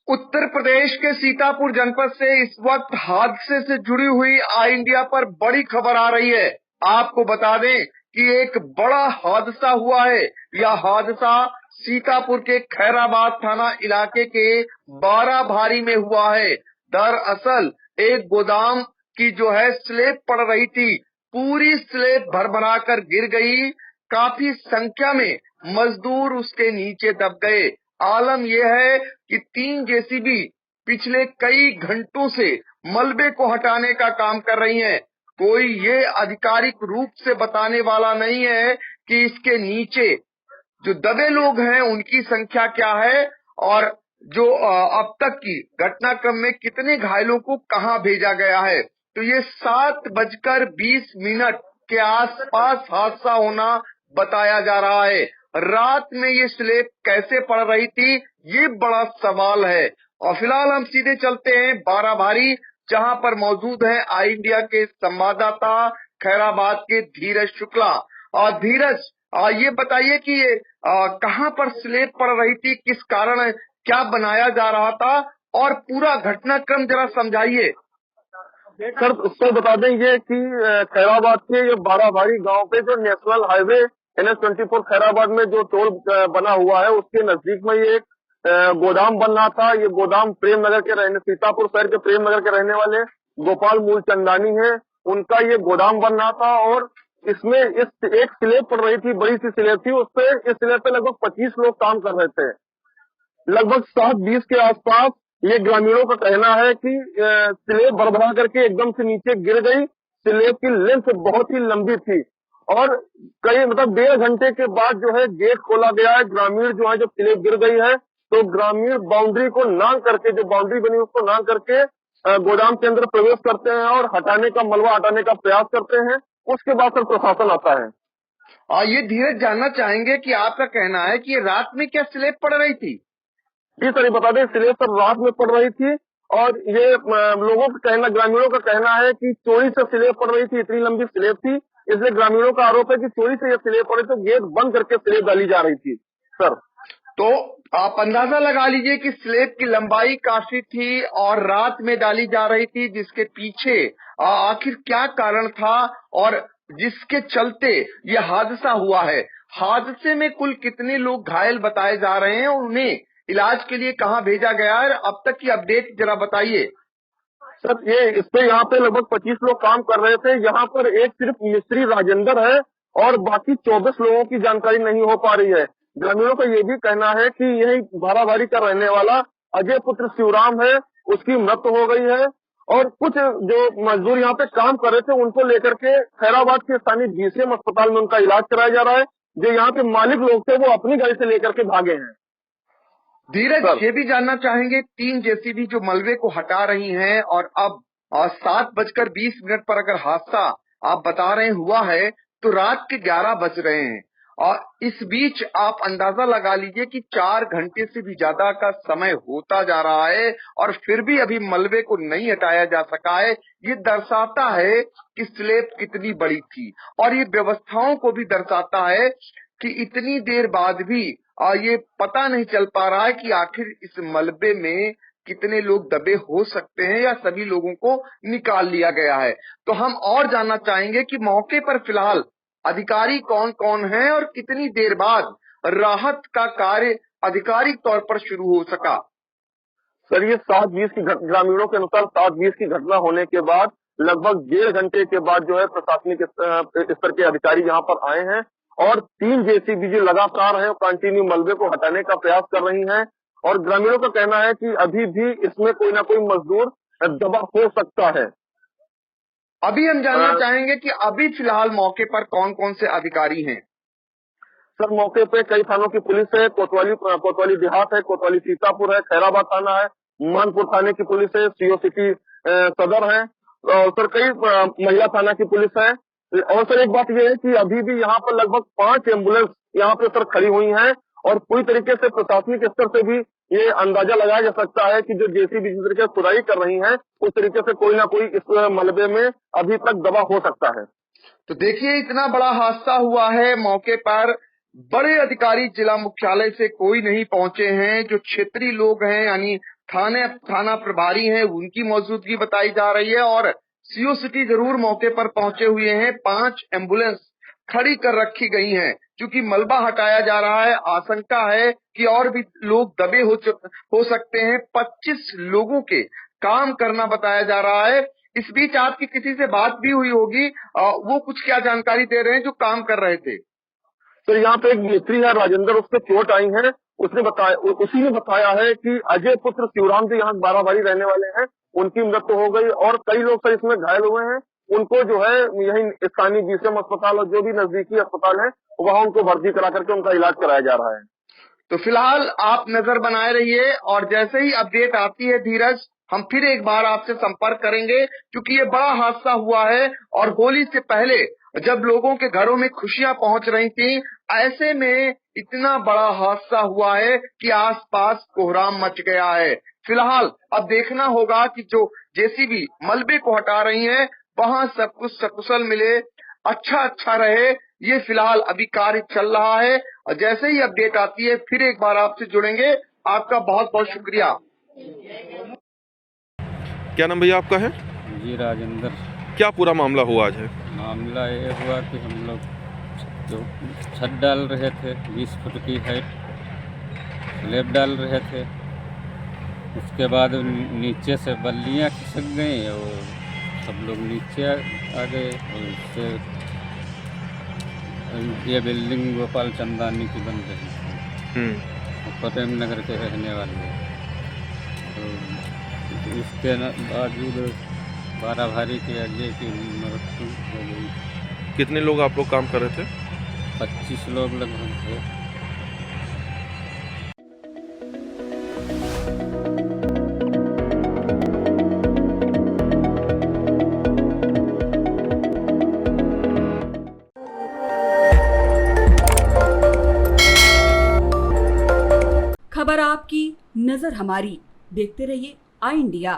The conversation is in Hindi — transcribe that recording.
उत्तर प्रदेश के सीतापुर जनपद से इस वक्त हादसे से जुड़ी हुई आई इंडिया पर बड़ी खबर आ रही है। आपको बता दें कि एक बड़ा हादसा हुआ है। यह हादसा सीतापुर के खैराबाद थाना इलाके के बाराभारी में हुआ है। दरअसल एक गोदाम की जो है स्लेब पड़ रही थी, पूरी स्लेब भरभरा कर गिर गई। काफी संख्या में मजदूर उसके नीचे दब गए। आलम यह है कि 3 जेसीबी पिछले कई घंटों से मलबे को हटाने का काम कर रही हैं। कोई ये आधिकारिक रूप से बताने वाला नहीं है कि इसके नीचे जो दबे लोग हैं उनकी संख्या क्या है और जो अब तक की घटनाक्रम में कितने घायलों को कहां भेजा गया है। तो ये 7:20 के आसपास हादसा होना बताया जा रहा है। रात में ये स्लेब कैसे पड़ रही थी, ये बड़ा सवाल है। और फिलहाल हम सीधे चलते हैं बाराभारी, जहां पर मौजूद है आई इंडिया के संवाददाता खैराबाद के धीरज शुक्ला। और धीरज, ये बताइए कि ये कहां पर स्लेब पड़ रही थी, किस कारण, क्या बनाया जा रहा था और पूरा घटनाक्रम जरा समझाइए। सर, उसको बता देंगे कि खैराबाद के ये बाराभारी गांव पे जो नेशनल हाईवे NH-24 खैराबाद में जो टोल बना हुआ है, उसके नजदीक में ये एक गोदाम बन रहा था। ये गोदाम प्रेमनगर के सीतापुर शहर के प्रेमनगर के रहने वाले गोपाल मूलचंदानी है, उनका ये गोदाम बन रहा था। और इसमें एक स्लेब पड़ रही थी, बड़ी सी स्लेब थी, उसपे इस स्लेब पे लगभग 25 लोग काम कर रहे थे। लगभग 7:20 के आसपास ये ग्रामीणों का कहना है कि स्लेब भरभरा करके एकदम से नीचे गिर गई। स्लेब की लेंथ बहुत ही लंबी थी और कई 1.5 घंटे के बाद जो है गेट खोला गया है। ग्रामीण जो है, जब स्लेब गिर गई है तो ग्रामीण बाउंड्री को नांग करके, जो बाउंड्री बनी उसको नांग करके गोदाम के अंदर प्रवेश करते हैं और मलबा हटाने का प्रयास करते हैं। उसके बाद सर प्रशासन आता है। और ये धीरज जानना चाहेंगे कि आपका कहना है कि ये रात में क्या स्लेब पड़ रही थी। जी सर, बता दें, स्लेब सर रात में पड़ रही थी और ये लोगों का कहना, ग्रामीणों का कहना है कि चोरी से स्लेब पड़ रही थी। इतनी लंबी स्लेब थी, इसलिए ग्रामीणों का आरोप है कि चोरी से ये स्लेब पड़ी तो गेट बंद करके स्लेब डाली जा रही थी। सर, तो आप अंदाजा लगा लीजिए कि स्लेब की लंबाई काफी थी और रात में डाली जा रही थी, जिसके पीछे आखिर क्या कारण था और जिसके चलते ये हादसा हुआ है। हादसे में कुल कितने लोग घायल बताए जा रहे हैं और उन्हें इलाज के लिए कहां भेजा गया है, अब तक की अपडेट जरा बताइए। सर, ये इस पे यहाँ पे लगभग 25 लोग काम कर रहे थे। यहाँ पर एक सिर्फ मिस्त्री राजेंद्र है और बाकी 24 लोगों की जानकारी नहीं हो पा रही है। ग्रामीणों का ये भी कहना है कि यही बाराभारी का रहने वाला अजय पुत्र शिवराम है, उसकी मृत्यु हो गई है। और कुछ जो मजदूर यहाँ पे काम कर रहे थे उनको लेकर के खैराबाद के स्थानीय GCM अस्पताल में उनका इलाज कराया जा रहा है। जो यहाँ के मालिक लोग थे वो अपनी गाड़ी से लेकर के भागे हैं। धीरज, ये भी जानना चाहेंगे, 3 जेसीबी जो मलबे को हटा रही हैं और अब 7:20 पर अगर हादसा आप बता रहे हुआ है तो रात के 11 बज रहे हैं और इस बीच आप अंदाजा लगा लीजिए कि 4 घंटे से भी ज्यादा का समय होता जा रहा है और फिर भी अभी मलबे को नहीं हटाया जा सका है। ये दर्शाता है कि स्लेब कितनी बड़ी थी और ये व्यवस्थाओं को भी दर्शाता है कि इतनी देर बाद भी ये पता नहीं चल पा रहा है कि आखिर इस मलबे में कितने लोग दबे हो सकते हैं या सभी लोगों को निकाल लिया गया है। तो हम और जानना चाहेंगे कि मौके पर फिलहाल अधिकारी कौन कौन हैं और कितनी देर बाद राहत का कार्य आधिकारिक तौर पर शुरू हो सका। सर, ये 7:20 की ग्रामीणों के अनुसार 7:20 की घटना होने के बाद लगभग 1.5 घंटे के बाद जो है प्रशासनिक स्तर के अधिकारी यहाँ पर आए हैं और 3 जेसीबी जो लगातार है कंटिन्यू मलबे को हटाने का प्रयास कर रही हैं। और ग्रामीणों का कहना है कि अभी भी इसमें कोई ना कोई मजदूर दबा हो सकता है। अभी हम जानना चाहेंगे कि अभी फिलहाल मौके पर कौन कौन से अधिकारी हैं। सर, मौके पे कई थानों की पुलिस है, कोतवाली देहात है, कोतवाली सीतापुर है, खैराबाद थाना है, मानपुर थाने की पुलिस है, CO सिटी सदर है और सर कई महिला थाना की पुलिस है। और सर एक बात यह है कि अभी भी यहाँ पर लगभग 5 एम्बुलेंस यहाँ पे सर खड़ी हुई हैं और पूरी तरीके से प्रशासनिक स्तर से भी ये अंदाजा लगाया जा सकता है कि जो जेसीबी जिस तरीके से खुदाई कर रही हैं उस तरीके से कोई ना कोई इस मलबे में अभी तक दबा हो सकता है। तो देखिए, इतना बड़ा हादसा हुआ है, मौके पर बड़े अधिकारी जिला मुख्यालय से कोई नहीं पहुंचे हैं। जो क्षेत्रीय लोग हैं यानी थाना प्रभारी हैं, उनकी मौजूदगी बताई जा रही है और सीओ सिटी जरूर मौके पर पहुंचे हुए हैं। 5 एम्बुलेंस खड़ी कर रखी गई हैं, क्योंकि मलबा हटाया जा रहा है। आशंका है कि और भी लोग दबे हो सकते हैं। 25 लोगों के काम करना बताया जा रहा है। इस बीच आपकी किसी से बात भी हुई होगी, वो कुछ क्या जानकारी दे रहे हैं जो काम कर रहे थे? तो यहाँ पे एक मिस्त्री है राजेंद्र, उससे चोट आई है। उसी ने बताया है कि अजय पुत्र शिवराम जी यहाँ बाराबारी रहने वाले हैं, उनकी मृत्यु हो गई और कई लोग सर इसमें घायल हुए हैं। उनको जो है यही स्थानीय जीसीएम अस्पताल और जो भी नजदीकी अस्पताल है वहाँ उनको भर्ती करा करके उनका इलाज कराया जा रहा है। तो फिलहाल आप नजर बनाए रहिए और जैसे ही अपडेट आती है धीरज, हम फिर एक बार आपसे संपर्क करेंगे, क्योंकि ये बड़ा हादसा हुआ है और होली से पहले जब लोगों के घरों में खुशियां पहुंच रही थी, ऐसे में इतना बड़ा हादसा हुआ है कि आसपास कोहराम मच गया है। फिलहाल अब देखना होगा कि जो जेसीबी मलबे को हटा रही है वहां सब कुछ सकुशल मिले, अच्छा रहे। ये फिलहाल अभी कार्य चल रहा है और जैसे ही अपडेट आती है फिर एक बार आपसे जुड़ेंगे। आपका बहुत बहुत शुक्रिया। क्या नाम भैया आपका है? जी राजेंद्र। क्या पूरा मामला हुआ आज है? मामला ये हुआ कि हम लोग जो छत डाल रहे थे 20 फुट की हाइट स्लैब डाल रहे थे, उसके बाद नीचे से बल्लियाँ खिसक गई और सब लोग नीचे आ गए और उससे ये बिल्डिंग गोपाल चंदानी की बन रही थी, प्रेम नगर के रहने वाले। तो इसके बावजूद बाराभारी के अजय की मृत्यु हो गई। कितने लोग आप लोग काम कर रहे थे? 25 लोग लगभग थे। खबर आपकी, नजर हमारी। देखते रहिए आई इंडिया।